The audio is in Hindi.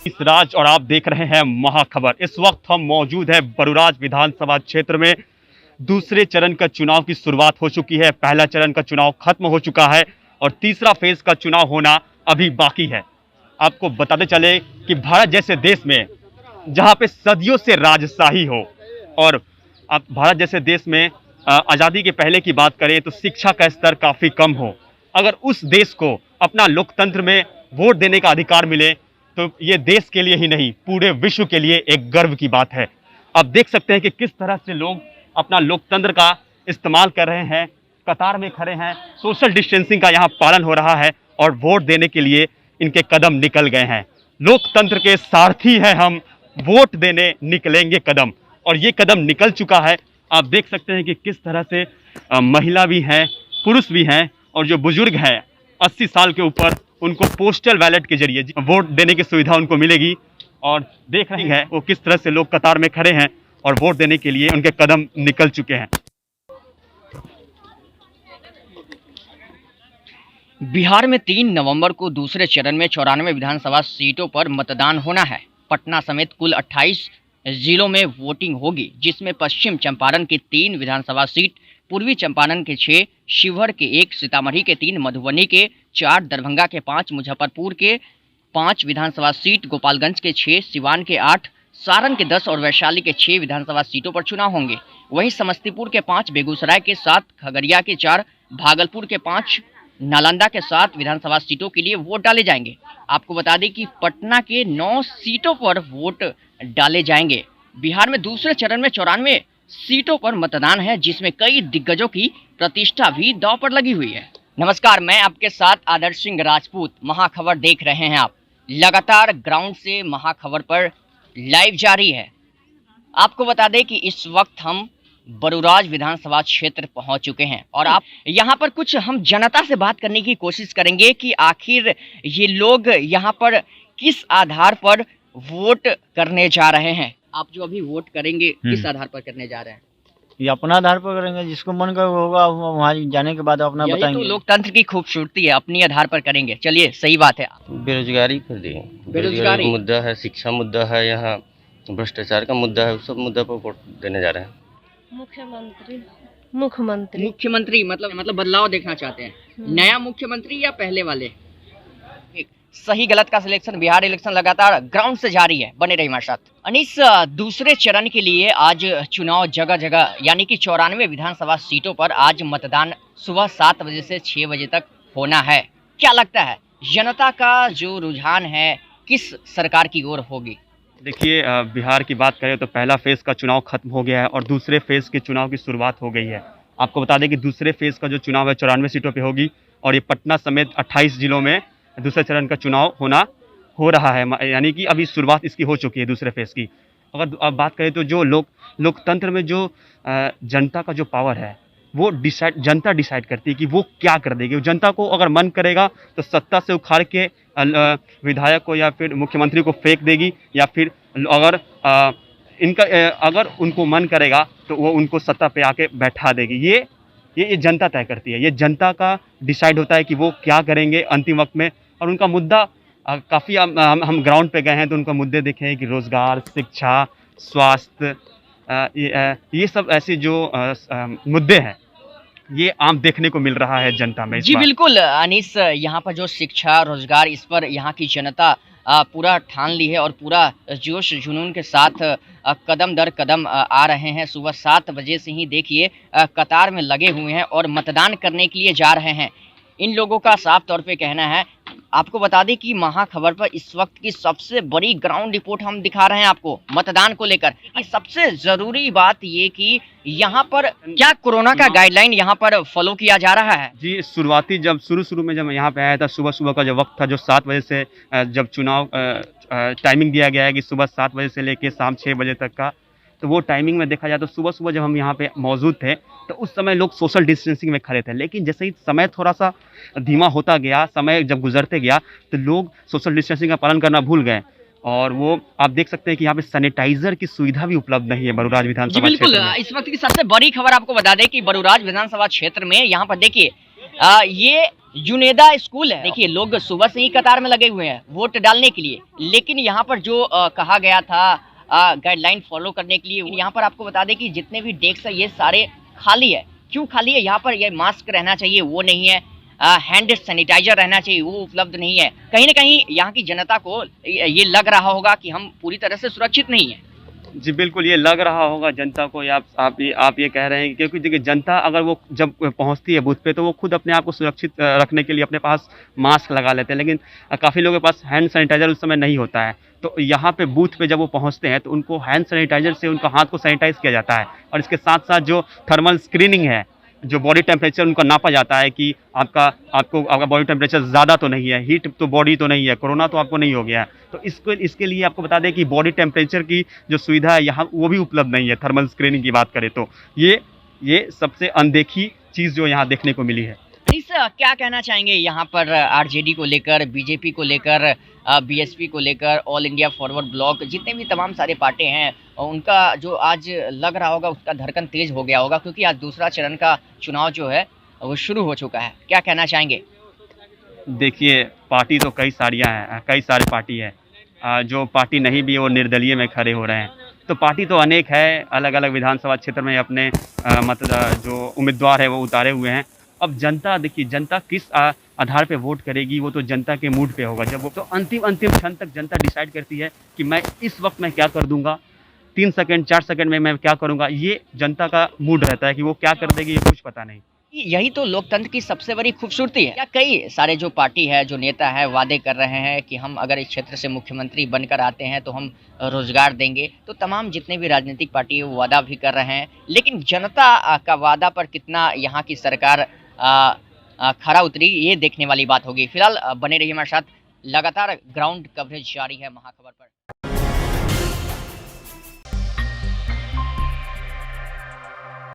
इस राज और आप देख रहे हैं महाखबर। इस वक्त हम मौजूद हैं बरुराज विधानसभा क्षेत्र में। दूसरे चरण का चुनाव की शुरुआत हो चुकी है। पहला चरण का चुनाव खत्म हो चुका है और तीसरा फेज का चुनाव होना अभी बाकी है। आपको बताते चले कि भारत जैसे देश में जहां पे सदियों से राजशाही हो और अब भारत जैसे देश में आज़ादी के पहले की बात करें तो शिक्षा का स्तर काफ़ी कम हो, अगर उस देश को अपना लोकतंत्र में वोट देने का अधिकार मिले तो ये देश के लिए ही नहीं पूरे विश्व के लिए एक गर्व की बात है। अब देख सकते हैं कि किस तरह से लोग अपना लोकतंत्र का इस्तेमाल कर रहे हैं, कतार में खड़े हैं, सोशल डिस्टेंसिंग का यहाँ पालन हो रहा है और वोट देने के लिए इनके कदम निकल गए हैं। लोकतंत्र के सारथी हैं हम, वोट देने निकलेंगे कदम, और ये कदम निकल चुका है। आप देख सकते हैं कि किस तरह से महिला भी हैं, पुरुष भी हैं और जो बुजुर्ग हैं 80 साल के ऊपर, उनको पोस्टल बैलेट के जरिए वोट देने की सुविधा उनको मिलेगी। और देख रहे हैं वो किस तरह से लोग कतार में खड़े हैं और वोट देने के लिए उनके कदम निकल चुके हैं। बिहार में 3 नवंबर को दूसरे चरण में 94 विधानसभा सीटों पर मतदान होना है। पटना समेत कुल 28 जिलों में वोटिंग होगी, जिसमें पश्चिम चंपारण की 3 विधानसभा सीट, पूर्वी चंपारण के 6, शिवहर के 1, सीतामढ़ी के 3, मधुबनी के 4, दरभंगा के 5, मुजफ्फरपुर के 5 विधानसभा सीट, गोपालगंज के 6, सिवान के 8, सारण के 10 और वैशाली के 6 विधानसभा सीटों पर चुनाव होंगे। वहीं समस्तीपुर के 5, बेगूसराय के 7, खगड़िया के 4, भागलपुर के 5, नालंदा के 7 विधानसभा सीटों के लिए वोट डाले जाएंगे। आपको बता दें कि पटना के 9 सीटों पर वोट डाले जाएंगे। बिहार में दूसरे चरण में 94 सीटों पर मतदान है, जिसमें कई दिग्गजों की प्रतिष्ठा भी दांव पर लगी हुई है। नमस्कार, मैं आपके साथ आदर्श सिंह राजपूत। महाखबर देख रहे हैं आप। लगातार ग्राउंड से महाखबर पर लाइव जारी है। आपको बता दें कि इस वक्त हम बरुराज विधानसभा क्षेत्र पहुंच चुके हैं और आप यहां पर कुछ हम जनता से बात करने की कोशिश करेंगे कि आखिर ये लोग यहां पर किस आधार पर वोट करने जा रहे हैं। आप जो अभी वोट करेंगे किस आधार पर करने जा रहे हैं? ये अपना आधार पर करेंगे, जिसको मन का होगा वहाँ जाने के बाद अपना यही बताएंगे। तो लोकतंत्र की खूबसूरती है, अपनी आधार पर करेंगे। चलिए, सही बात है। बेरोजगारी पर दिए, बेरोजगारी का मुद्दा है, शिक्षा मुद्दा है, यहाँ भ्रष्टाचार का मुद्दा है, उस सब मुद्दा पर वोट देने जा रहे हैं। मुख्यमंत्री मतलब बदलाव देखना चाहते हैं। नया मुख्यमंत्री या पहले वाले? सही गलत का सिलेक्शन बिहार इलेक्शन लगातार ग्राउंड से जारी है। बने रहिए हमारे साथ। अनीस, दूसरे चरण के लिए आज चुनाव जगह जगह यानी कि 94 विधानसभा सीटों पर आज मतदान सुबह 7 बजे से 6 बजे तक होना है। क्या लगता है जनता का जो रुझान है किस सरकार की ओर होगी? देखिए, बिहार की बात करें तो पहला फेज़ का चुनाव खत्म हो गया है और दूसरे फेज़ के चुनाव की शुरुआत हो गई है। आपको बता दें कि दूसरे फेज़ का जो चुनाव है 94 सीटों पे होगी और ये पटना समेत 28 जिलों में दूसरे चरण का चुनाव हो रहा है, यानी कि अभी शुरुआत इसकी हो चुकी है दूसरे फेज़ की। अगर अब बात करें तो जो लोकतंत्र में जो जनता का जो पावर है वो जनता डिसाइड करती है कि वो क्या कर देगी। जनता को अगर मन करेगा तो सत्ता से उखाड़ के विधायक को या फिर मुख्यमंत्री को फेंक देगी, या फिर अगर उनको मन करेगा तो वो उनको सत्ता पे आके बैठा देगी। ये जनता तय करती है। ये जनता का डिसाइड होता है कि वो क्या करेंगे अंतिम वक्त में। और उनका मुद्दा काफ़ी हम ग्राउंड पे गए हैं तो उनका मुद्दे देखे हैं कि रोज़गार, शिक्षा, स्वास्थ्य, ये सब ऐसे जो मुद्दे हैं ये आम देखने को मिल रहा है जनता में। जी बिल्कुल अनीस, यहाँ पर जो शिक्षा, रोजगार, इस पर यहाँ की जनता पूरा ठान ली है और पूरा जोश जुनून के साथ कदम दर कदम आ रहे हैं। सुबह 7 बजे से ही देखिए कतार में लगे हुए हैं और मतदान करने के लिए जा रहे हैं। इन लोगों का साफ तौर पे कहना है। आपको बता दें कि महाखबर पर इस वक्त की सबसे बड़ी ग्राउंड रिपोर्ट हम दिखा रहे हैं आपको मतदान को लेकर। सबसे जरूरी बात ये कि यहाँ पर क्या कोरोना का गाइडलाइन यहाँ पर फॉलो किया जा रहा है? जी, शुरू में जब यहाँ पे आया था, सुबह का जो वक्त था, जो 7 बजे से जब चुनाव टाइमिंग दिया गया है कि सुबह 7 बजे से लेके शाम 6 बजे तक का, तो वो टाइमिंग में देखा जाए तो सुबह जब हम यहाँ पे मौजूद थे तो उस समय लोग सोशल डिस्टेंसिंग में खड़े थे। लेकिन जैसे ही समय थोड़ा सा धीमा होता गया, समय जब गुजरते गया तो लोग सोशल डिस्टेंसिंग का पालन करना भूल गए और वो आप देख सकते हैं कि यहाँ पे सैनिटाइजर की सुविधा भी उपलब्ध नहीं है बरुराज विधानसभा क्षेत्र में। बिल्कुल, इस वक्त की सबसे बड़ी खबर आपको बता दें कि बरुराज विधानसभा क्षेत्र में यहाँ पर देखिए ये जुनेदा स्कूल है। देखिए लोग सुबह से ही कतार में लगे हुए हैं वोट डालने के लिए, लेकिन यहाँ पर जो कहा गया था गाइडलाइन फॉलो करने के लिए, यहाँ पर आपको बता दें कि जितने भी डेस्क है ये सारे खाली है। क्यों खाली है? यहाँ पर ये मास्क रहना चाहिए वो नहीं है, हैंड सैनिटाइजर रहना चाहिए वो उपलब्ध नहीं है। कहीं ना कहीं यहाँ की जनता को ये लग रहा होगा कि हम पूरी तरह से सुरक्षित नहीं है। जी बिल्कुल, ये लग रहा होगा जनता को, या आप ये कह रहे हैं, क्योंकि देखिए जनता अगर वो जब पहुंचती है बूथ पे तो वो खुद अपने आप को सुरक्षित रखने के लिए अपने पास मास्क लगा लेते हैं, लेकिन काफ़ी लोगों के पास हैंड सैनिटाइजर उस समय नहीं होता है। तो यहाँ पे बूथ पे जब वो पहुंचते हैं तो उनको हैंड सैनिटाइजर से उनका हाथ को सैनिटाइज किया जाता है, और इसके साथ साथ जो थर्मल स्क्रीनिंग है, जो बॉडी टेम्परेचर उनका नापा जाता है कि आपका बॉडी टेम्परेचर ज़्यादा तो नहीं है, हीट तो बॉडी तो नहीं है, कोरोना तो आपको नहीं हो गया है। तो इसके लिए आपको बता दें कि बॉडी टेम्परेचर की जो सुविधा है यहाँ वो भी उपलब्ध नहीं है। थर्मल स्क्रीनिंग की बात करें तो ये सबसे अनदेखी चीज़ जो यहाँ देखने को मिली है। इस क्या कहना चाहेंगे यहाँ पर आरजेडी को लेकर, बीजेपी को लेकर, बीएसपी को लेकर, ऑल इंडिया फॉरवर्ड ब्लॉक, जितने भी तमाम सारे पार्टी हैं, उनका जो आज लग रहा होगा उसका धड़कन तेज हो गया होगा, क्योंकि आज दूसरा चरण का चुनाव जो है वो शुरू हो चुका है। क्या कहना चाहेंगे? देखिए पार्टी तो कई सारी पार्टी है, जो पार्टी नहीं भी है वो निर्दलीय में खड़े हो रहे हैं। तो पार्टी तो अनेक है, अलग अलग विधानसभा क्षेत्र में अपने जो उम्मीदवार है वो उतारे हुए हैं। अब जनता देखिए, जनता किस आधार पे वोट करेगी वो तो जनता के मूड पे होगा। जब वो तो अंतिम क्षण तक जनता डिसाइड करती है कि मैं इस वक्त मैं क्या कर दूंगा, 3 सेकंड 4 सेकंड में मैं क्या करूंगा, ये जनता का मूड रहता है कि वो क्या कर देगी ये कुछ पता नहीं। यही तो लोकतंत्र की सबसे बड़ी खूबसूरती है। क्या कई सारे जो पार्टी है, जो नेता है, वादे कर रहे हैं कि हम अगर इस क्षेत्र से मुख्यमंत्री बनकर आते हैं तो हम रोजगार देंगे। तो तमाम जितने भी राजनीतिक पार्टी है वो वादा भी कर रहे हैं, लेकिन जनता का वादा पर कितना यहाँ की सरकार खरा उतरी ये देखने वाली बात होगी। फिलहाल बने रहिए हमारे साथ, लगातार ग्राउंड कवरेज जारी है महाखबर पर।